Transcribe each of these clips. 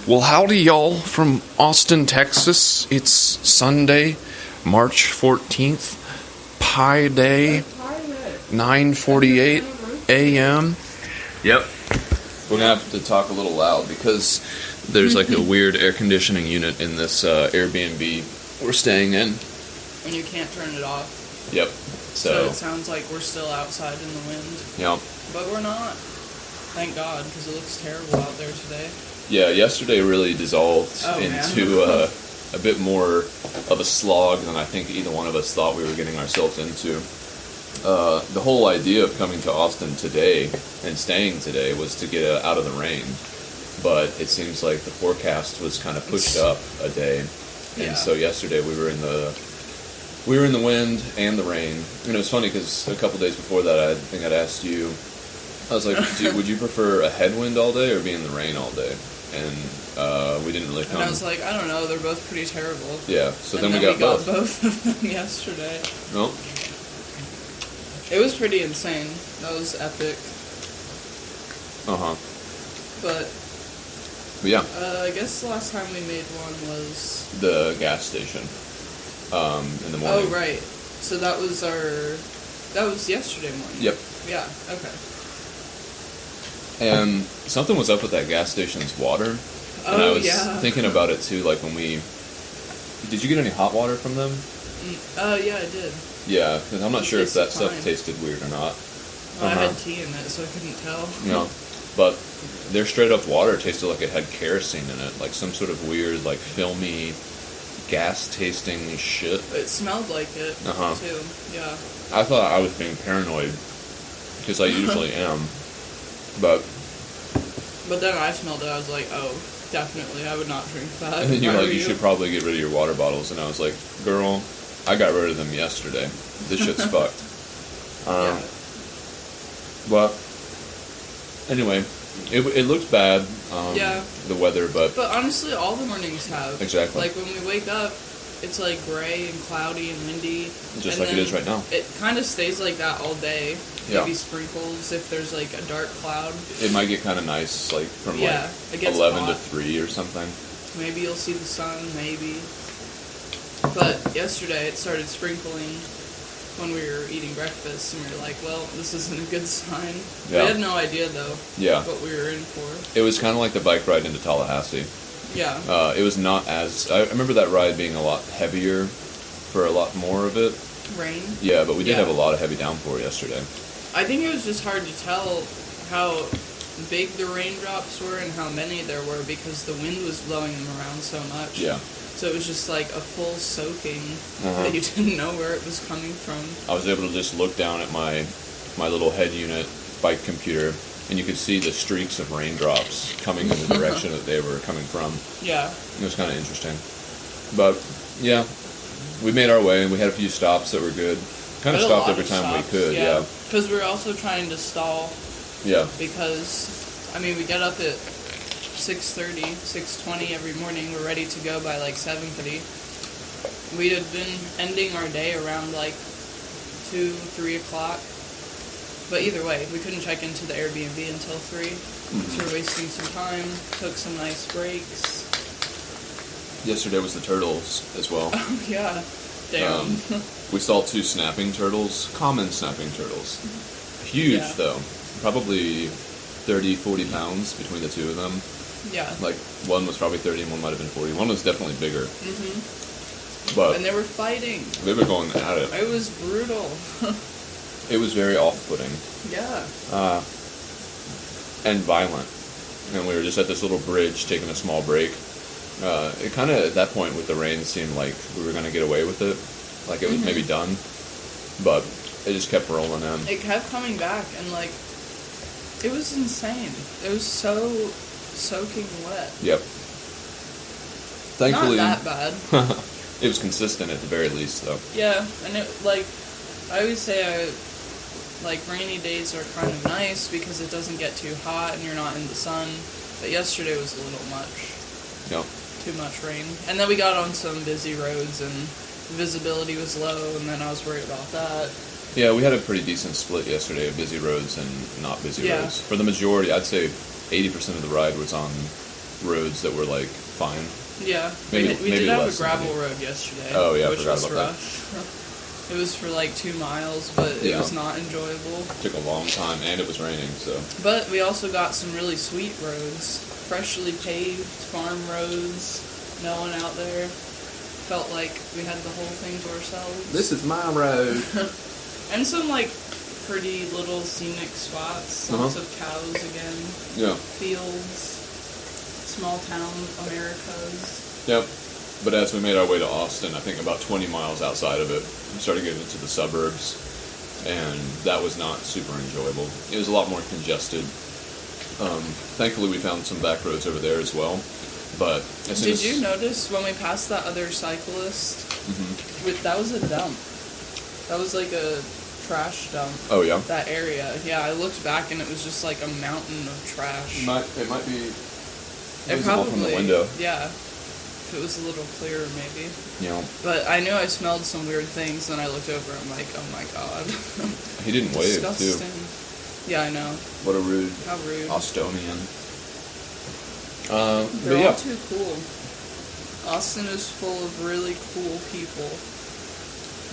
Well, howdy, y'all, from Austin, Texas. It's Sunday, March 14th, Pi Day, 9:48 a.m. Yep. We're going to have to talk a little loud because there's like a weird air conditioning unit in this Airbnb we're staying in. And you can't turn it off. Yep. So it sounds like we're still outside in the wind. Yep. But we're not. Thank God, because it looks terrible out there today. Yeah, yesterday really dissolved into a bit more of a slog than I think either one of us thought we were getting ourselves into. The whole idea of coming to Austin today and staying today was to get out of the rain. But it seems like the forecast was kind of pushed up a day. And so yesterday we were in the wind and the rain. And it was funny because a couple days before that I think I'd asked you, I was like, would you prefer a headwind all day or be in the rain all day? And we didn't really come. And I was like, I don't know, they're both pretty terrible. Yeah, so then we got both of them yesterday. No. It was pretty insane. That was epic. Uh-huh. But yeah. I guess the last time we made one was the gas station. In the morning. Oh, right. So that was yesterday morning. Yep. Yeah, okay. And something was up with that gas station's water. And I was thinking about it too, like when did you get any hot water from them? Yeah, I did. Yeah, because I'm not sure if that stuff tasted weird or not. Well, I had tea in it, so I couldn't tell. No, but their straight up water tasted like it had kerosene in it, like some sort of weird, like filmy, gas tasting shit. It smelled like it too. Yeah. I thought I was being paranoid because I usually am. But then I smelled it, I was like, oh, definitely, I would not drink that. And then you're like, you should probably get rid of your water bottles. And I was like, girl, I got rid of them yesterday. This shit's fucked. Yeah. But, anyway, it looks bad, the weather, but honestly, all the mornings have. Exactly. Like, when we wake up, it's like gray and cloudy and windy. Just like it is right now. It kind of stays like that all day. Yeah. Maybe sprinkles if there's like a dark cloud. It might get kind of nice, like from it 11 hot. to 3 or something. Maybe you'll see the sun, maybe. But yesterday it started sprinkling when we were eating breakfast, and we were like, well, this isn't a good sign. Yeah. We had no idea, though, what we were in for. It was kind of like the bike ride into Tallahassee. Yeah. It was not as... I remember that ride being a lot heavier for a lot more of it. Rain? Yeah, but we did have a lot of heavy downpour yesterday. I think it was just hard to tell how big the raindrops were and how many there were because the wind was blowing them around so much. Yeah. So it was just like a full soaking that you didn't know where it was coming from. I was able to just look down at my little head unit bike computer, and you could see the streaks of raindrops coming in the direction that they were coming from. Yeah. It was kind of interesting. But, yeah, we made our way, and we had a few stops that were good. Kind of stopped every time we could, yeah. Because we were also trying to stall. Yeah. Because, I mean, we get up at 6:30, 6:20 every morning. We're ready to go by like 7:30. We had been ending our day around like 2, 3 o'clock. But either way, we couldn't check into the Airbnb until 3. So we're wasting some time. Took some nice breaks. Yesterday was the turtles as well. Oh, yeah. Damn. We saw 2 snapping turtles, common snapping turtles. Huge, though. Probably 30, 40 pounds between the 2 of them. Yeah. Like, one was probably 30 and one might have been 40. One was definitely bigger. But and they were fighting. They were going at it. It was brutal. It was very off-putting. Yeah. And violent. And we were just at this little bridge taking a small break. It kind of, at that point with the rain, seemed like we were going to get away with it. Like it was maybe done. But it just kept rolling in. It kept coming back, and like, it was insane. It was so soaking wet. Yep. Thankfully, not that bad. It was consistent at the very least, though. Yeah, and it, like, I always say, like, rainy days are kind of nice because it doesn't get too hot and you're not in the sun. But yesterday was a little much. Yep. Too much rain. And then we got on some busy roads and visibility was low, and then I was worried about that. Yeah, we had a pretty decent split yesterday of busy roads and not busy roads. For the majority, I'd say 80% of the ride was on roads that were like fine. Yeah, Maybe we did have a less than gravel maybe. road yesterday. Oh, yeah, I which forgot was about that. rough. It was for like 2 miles, but it Yeah. was not enjoyable. Took a long time, and it was raining, so. But we also got some really sweet roads, freshly paved farm roads. No one out there. Felt like we had the whole thing to ourselves. This is my road. And some like pretty little scenic spots. Lots of cows again. Yeah. Fields. Small town Americas. Yep. But as we made our way to Austin, I think about 20 miles outside of it, we started getting into the suburbs, and that was not super enjoyable. It was a lot more congested. Thankfully, we found some back roads over there as well. But as soon Did you notice when we passed that other cyclist? That was a dump. That was like a trash dump. Oh, yeah? That area. Yeah, I looked back and it was just like a mountain of trash. It might be It visible probably, from the window. yeah. If it was a little clearer, maybe. Yeah. But I knew I smelled some weird things, and I looked over. I'm like, oh my god. He didn't wave, Disgusting. too. Yeah, I know. What a rude How rude. Austonian. They're but yeah. all too cool. Austin is full of really cool people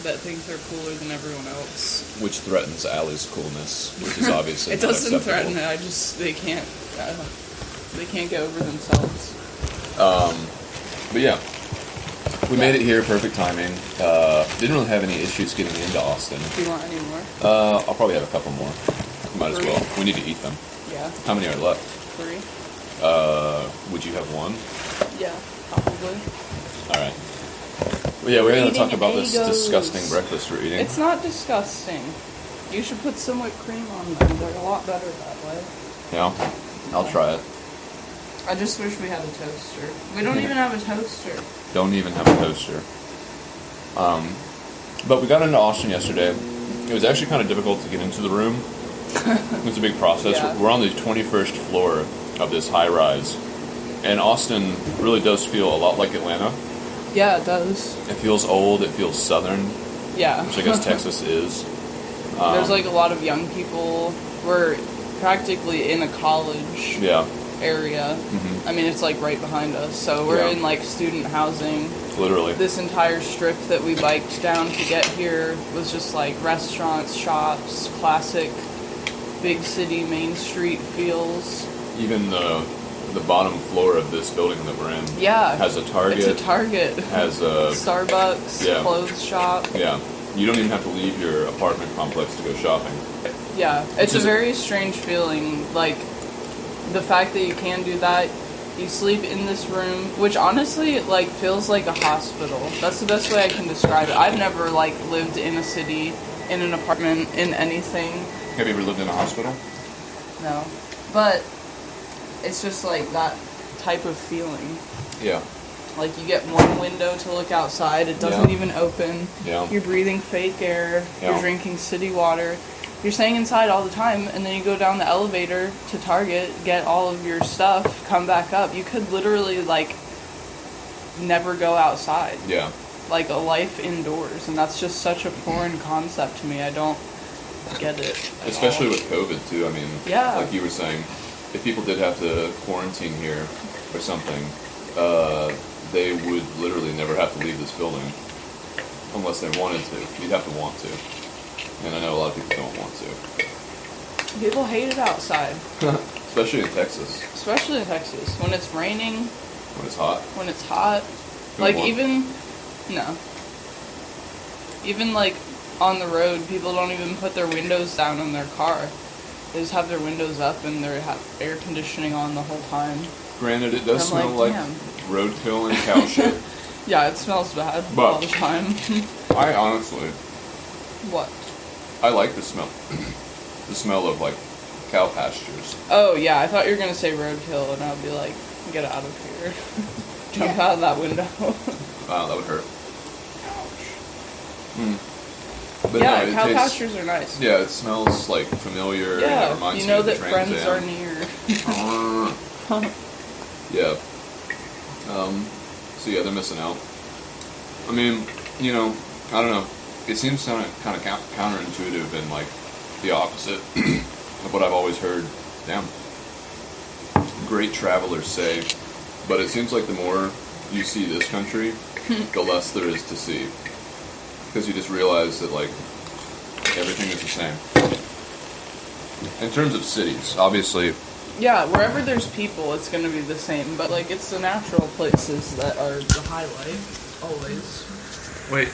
that think they're cooler than everyone else. Which threatens Allie's coolness, which is obviously It not doesn't acceptable. threaten it. They can't get over themselves. But yeah, we made it here, perfect timing. Didn't really have any issues getting into Austin. Do you want any more? I'll probably have a couple more. Might as 3. well. We need to eat them. Yeah. How many are left? 3. Would you have one? Yeah, probably. All right. Well, yeah, we're going to Eating talk about this Eggos. disgusting breakfast we're eating. It's not disgusting. You should put some whipped cream on them. They're a lot better that way. Yeah, I'll try it. I just wish we had a toaster. We don't even have a toaster. Don't even have a toaster. But we got into Austin yesterday. It was actually kind of difficult to get into the room. It was a big process. Yeah. We're on the 21st floor of this high rise. And Austin really does feel a lot like Atlanta. Yeah, it does. It feels old, it feels southern, Yeah. which I guess Texas is. There's like a lot of young people. We're practically in a college Yeah, area. I mean, it's like right behind us. So we're Yeah. in like student housing. literally. This entire strip that we biked down to get here was just like restaurants, shops, classic big city Main Street feels. Even the bottom floor of this building that we're in Yeah. has a Target. It's a Target. Has a... Starbucks, Yeah. clothes shop. Yeah. You don't even have to leave your apartment complex to go shopping. Yeah. It's a Just- very strange feeling. Like, the fact that you can do that. You sleep in this room, which honestly, like, feels like a hospital. That's the best way I can describe it. I've never, like, lived in a city, in an apartment, in anything. Have you ever lived in a hospital? No. But it's just, like, that type of feeling. Yeah. Like, you get one window to look outside, it doesn't Yeah. even open. Yeah. You're breathing fake air, Yeah. you're drinking city water. You're staying inside all the time, and then you go down the elevator to Target, get all of your stuff, come back up. You could literally, like, never go outside. Yeah. Like, a life indoors, and that's just such a foreign concept to me. I don't get it at Especially all. with COVID, too. I mean, Yeah. like you were saying, if people did have to quarantine here or something, they would literally never have to leave this building unless they wanted to. You'd have to want to. And I know a lot of people don't want to. People hate it outside, Especially in Texas, especially in Texas. When it's raining, when it's hot. when it's hot. Don't Like, want- even like on the road, people don't even put their windows down in their car. They just have their windows up and they have air conditioning on the whole time. Granted, it does I'm smell like, like damn. roadkill and cow shit. Yeah, it smells bad But- all the time. I honestly, What? I like the smell. The smell of, like, cow pastures. Oh, yeah, I thought you were going to say roadkill, and I'd be like, get out of here. Jump out of that window. Wow, that would hurt. But Yeah, no, it cow tastes, pastures are nice. Yeah, it smells, like, familiar. And it Yeah, reminds you me know of the that Trans friends Am. are near. Yeah. So yeah, they're missing out. I mean, you know, I don't know. It seems kind of counterintuitive and like the opposite of what I've always heard. Damn. Great travelers say But it seems like the more you see this country, the less there is to see. Because you just realize that, like, everything is the same. In terms of cities, obviously... Yeah, wherever there's people, it's going to be the same. But, like, it's the natural places that are the highlight, always. Wait.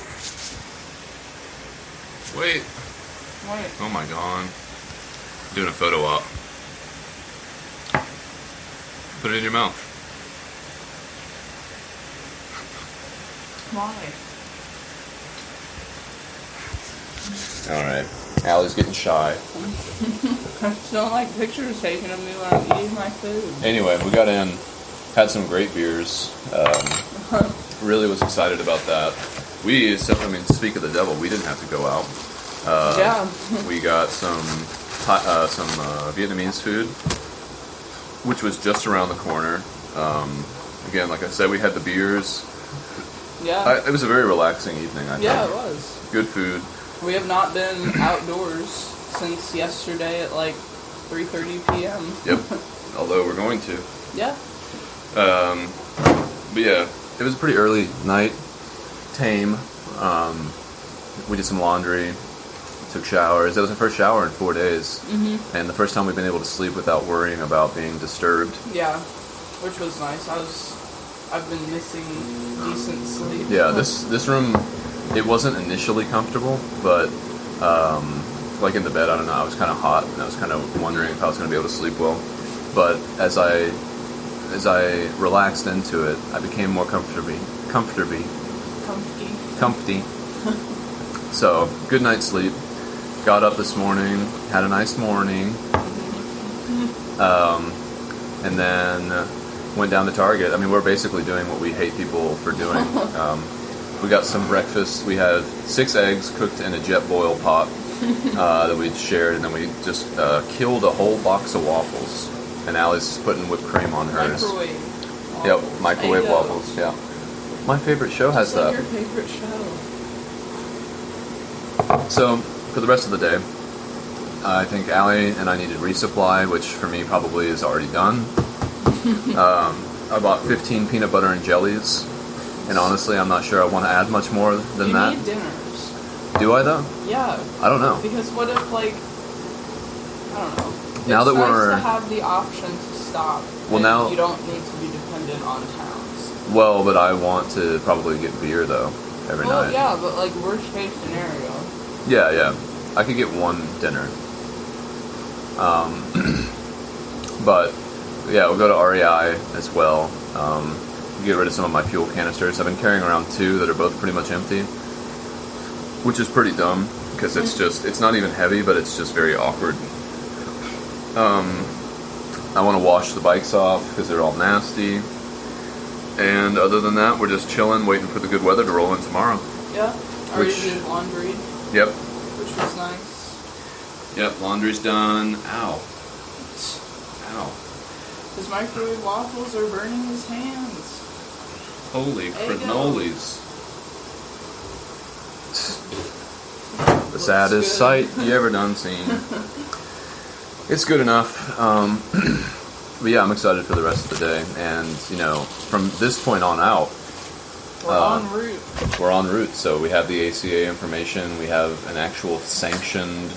What? Oh my god. I'm doing a photo op. Put it in your mouth. Why? Alright. Allie's getting shy. I just don't like pictures taken of me when I'm eating my food. Anyway, we got in, had some great beers. Really was excited about that. Speak of the devil, we didn't have to go out. Yeah. We got some Vietnamese food, which was just around the corner. Again, like I said, we had the beers. Yeah. It was a very relaxing evening, I think. Yeah, it was. Good food. We have not been outdoors since yesterday at like 3:30 p.m. Yep. Although we're going to. Yeah. But yeah, it was a pretty early night. Tame. We did some laundry. Took showers. It was our first shower in 4 days. Mm-hmm. And the first time we've been able to sleep without worrying about being disturbed. Yeah. Which was nice. I've been missing decent sleep. Yeah, this room, it wasn't initially comfortable, but like in the bed, I don't know, I was kind of hot, and I was kind of wondering if I was going to be able to sleep well. But as I relaxed into it, I became more comfy. So, good night's sleep. Got up this morning, had a nice morning, and then went down to Target. I mean, we're basically doing what we hate people for doing. We got some breakfast. We had 6 eggs cooked in a jet boil pot that we'd shared, and then we just killed a whole box of waffles. And Allie's putting whipped cream on hers. Microwave. Yep, microwave waffles. Yeah, my favorite show has What's that. Your favorite show? So for the rest of the day, I think Allie and I needed resupply, which for me probably is already done. I bought 15 peanut butter and jellies, and honestly, I'm not sure I want to add much more than that. You need dinners. Do I though? Yeah. I don't know. Because what if, like, I don't know. Now it's that nice we're to have the option to stop. Well, and now you don't need to be dependent on towns. Well, but I want to probably get beer though every night. Yeah, but like worst case scenario. Yeah. I could get one dinner. But yeah, we'll go to REI as well. Get rid of some of my fuel canisters. I've been carrying around 2 that are both pretty much empty, which is pretty dumb because it's not even heavy, but it's just very awkward. I want to wash the bikes off because they're all nasty. And other than that, we're just chilling, waiting for the good weather to roll in tomorrow. Yeah. Already did laundry. Yep. Which was nice. Yep, laundry's done. Ow. His microwave waffles are burning his hands. Holy cannolis. The Looks saddest good. sight you ever done seen. It's good enough. But yeah, I'm excited for the rest of the day. And, from this point on out, We're en route. We're en route. So we have the ACA information. We have an actual sanctioned,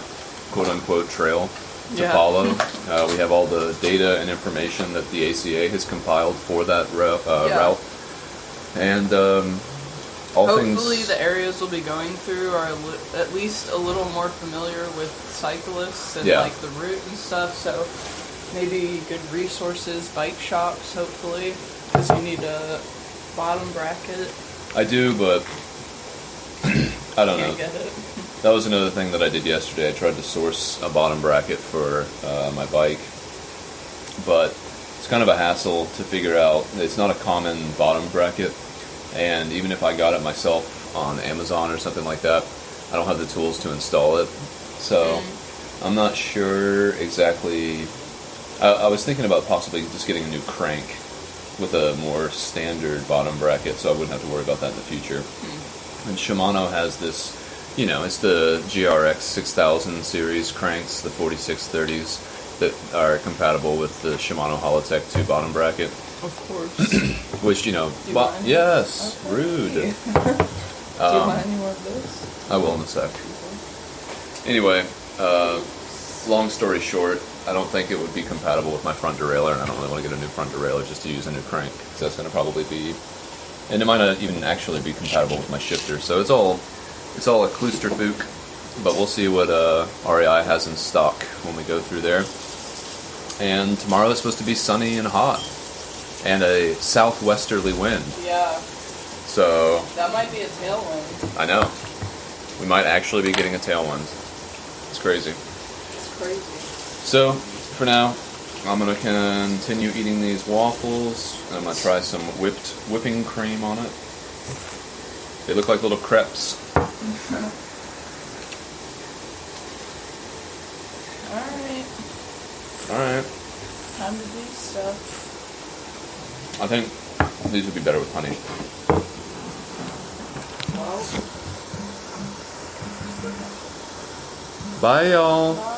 quote-unquote, trail to follow. We have all the data and information that the ACA has compiled for that route. And hopefully the areas we'll be going through are at least a little more familiar with cyclists and like the route and stuff. So maybe good resources, bike shops, hopefully, because you need a bottom bracket. I do, but I don't know. Can't get it. That was another thing that I did yesterday. I tried to source a bottom bracket for my bike, but it's kind of a hassle to figure out. It's not a common bottom bracket, and even if I got it myself on Amazon or something like that, I don't have the tools to install it. So I'm not sure exactly. I was thinking about possibly just getting a new crank with a more standard bottom bracket, so I wouldn't have to worry about that in the future. And Shimano has this, it's the GRX 6000 series cranks, the 4630s, that are compatible with the Shimano Holotech 2 bottom bracket. Of course. Which, Do you well, want? yes, Okay. rude. Do you want any more of this? I will in a sec. Anyway, long story short, I don't think it would be compatible with my front derailleur, and I don't really want to get a new front derailleur just to use a new crank, because that's going to probably be, and it might not even actually be compatible with my shifter. So it's all a Kloosterfook, but we'll see what REI has in stock when we go through there. And tomorrow is supposed to be sunny and hot, and a southwesterly wind. Yeah. So That might be a tailwind. I know we might actually be getting a tailwind. It's crazy. It's crazy. So, for now, I'm going to continue eating these waffles, and I'm going to try some whipping cream on it. They look like little crepes. Alright. Time to do stuff. I think these would be better with honey. Well. Bye, y'all.